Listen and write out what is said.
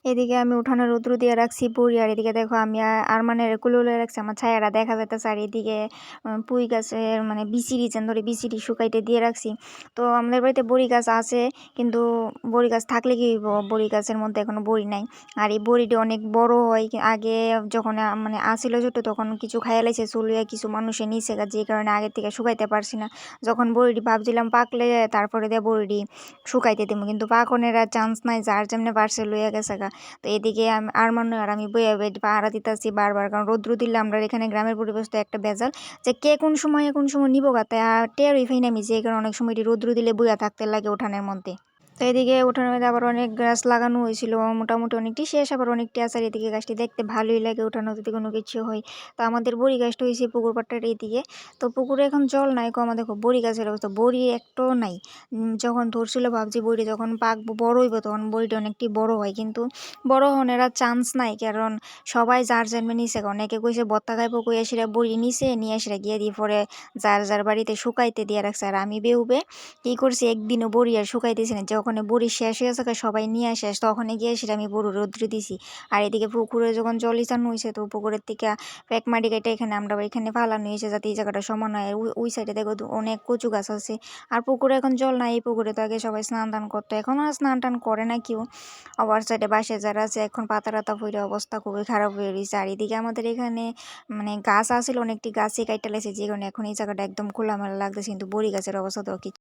এদিকে আমি উঠানে রৌদ্র দিয়ে রাখছি বড়ি, আর এদিকে দেখো আমি আরমানের কুলোলে রাখছি আমার ছায়াটা দেখা যাইতেছে। আর এদিকে পুঁই গাছের মানে বিচিরি যেন ধরে বিচিরি শুকাইতে দিয়ে রাখছি। তো আমাদের বাড়িতে বড়ি গাছ আছে, কিন্তু বড়ি গাছ থাকলে কি হইব, বড়ি গাছের মধ্যে এখনো বড়ি নাই। আর এই বড়িটা অনেক বড় হয়, আগে যখন মানে আসিল ছোট তখন কিছু খাইয়া লাইছে চলিয়া, কিছু মানুষে নিচে গা, যে কারণে আগে থেকে শুকাইতে পারছি না। যখন বড়িটি ভাবছিলাম পাকলে তারপরে দিয়ে বড়িটি শুকাইতে দিব, কিন্তু পাকনের আর চান্স নাই, যার যেমনে পারছে লইয়া গেছে গা। তো এদিকে আরমান আর আমি বইয়া পাহারা দিতেছি বারবার, কারণ রৌদ্র দিলে আমরা এখানে গ্রামের পরিবেশ তো একটা ভেজাল, যে কে কোন সময় নিবো গা, তাই টেরই ফাই নামি, যে কারণে অনেক সময় রৌদ্র দিলে বইয়া থাকতে লাগে উঠানের মধ্যে। তো এদিকে উঠানের মধ্যে আবার অনেক গাছ লাগানো হয়েছিল, মোটামুটি অনেকটি শেষ, আবার অনেকটি আছে। আর এদিকে গাছটি দেখতে ভালোই লাগে উঠানো যদি কোনো কিছু হয়। তো আমাদের বড়ি গাছটা হয়েছে পুকুর পাড়টার এইদিকে। তো পুকুরে এখন জল নাই কম, দেখো বড়ি গাছের অবস্থা, বড়ি একটাও নাই। যখন ধরছিল ভাবছি বড়ি যখন পাকবো বড় হইব তখন বড়িটা অনেকটি বড় হয়, কিন্তু বড় হওয়ার আর চান্স নাই, কারণ সবাই যার জন্মে নিছে। অনেকে কইছে বত্তা খাইবো, কই আসিরা বড়ি নিছে, নিয়ে আসিরা গিয়ে দিয়ে পরে যার যার বাড়িতে শুকাইতে দিয়ে রাখছে। আর আমি বেউবে কি করছি, একদিনও বড়ি আর শুকাইতেছি না, যখন বড়ি শেষ হয়ে গেছে সবাই নিয়ে শেষ, তখন গিয়ে সেটা আমি বড় রৌদ্র দিছি। আর এদিকে পুকুরে যখন জল ইচানো হয়েছে, তো পুকুরের থেকে প্যাক মাটি কেটে এখানে আমরা এখানে ফালানো হয়েছে, যাতে এই জায়গাটা সমান হয়। ওই সাইডে দেখো অনেক কচু গাছ আছে। আর পুকুরে এখন জল নাই, এই পুকুরে তো আগে সবাই স্নান টান করতো, এখন আর স্নান টান করে না কেউ। আবার সাইডে বাসে যারা আছে এখন পাতা টাতা পড়ে অবস্থা খুবই খারাপ হয়ে রয়েছে। আর এদিকে আমাদের এখানে মানে গাছ আছিল, অনেকটি গাছই কাইটা লেছে, যে কারণে এখন এই জায়গাটা একদম খোলামেলা লাগতেছে, কিন্তু বড়ি গাছের অবস্থা তো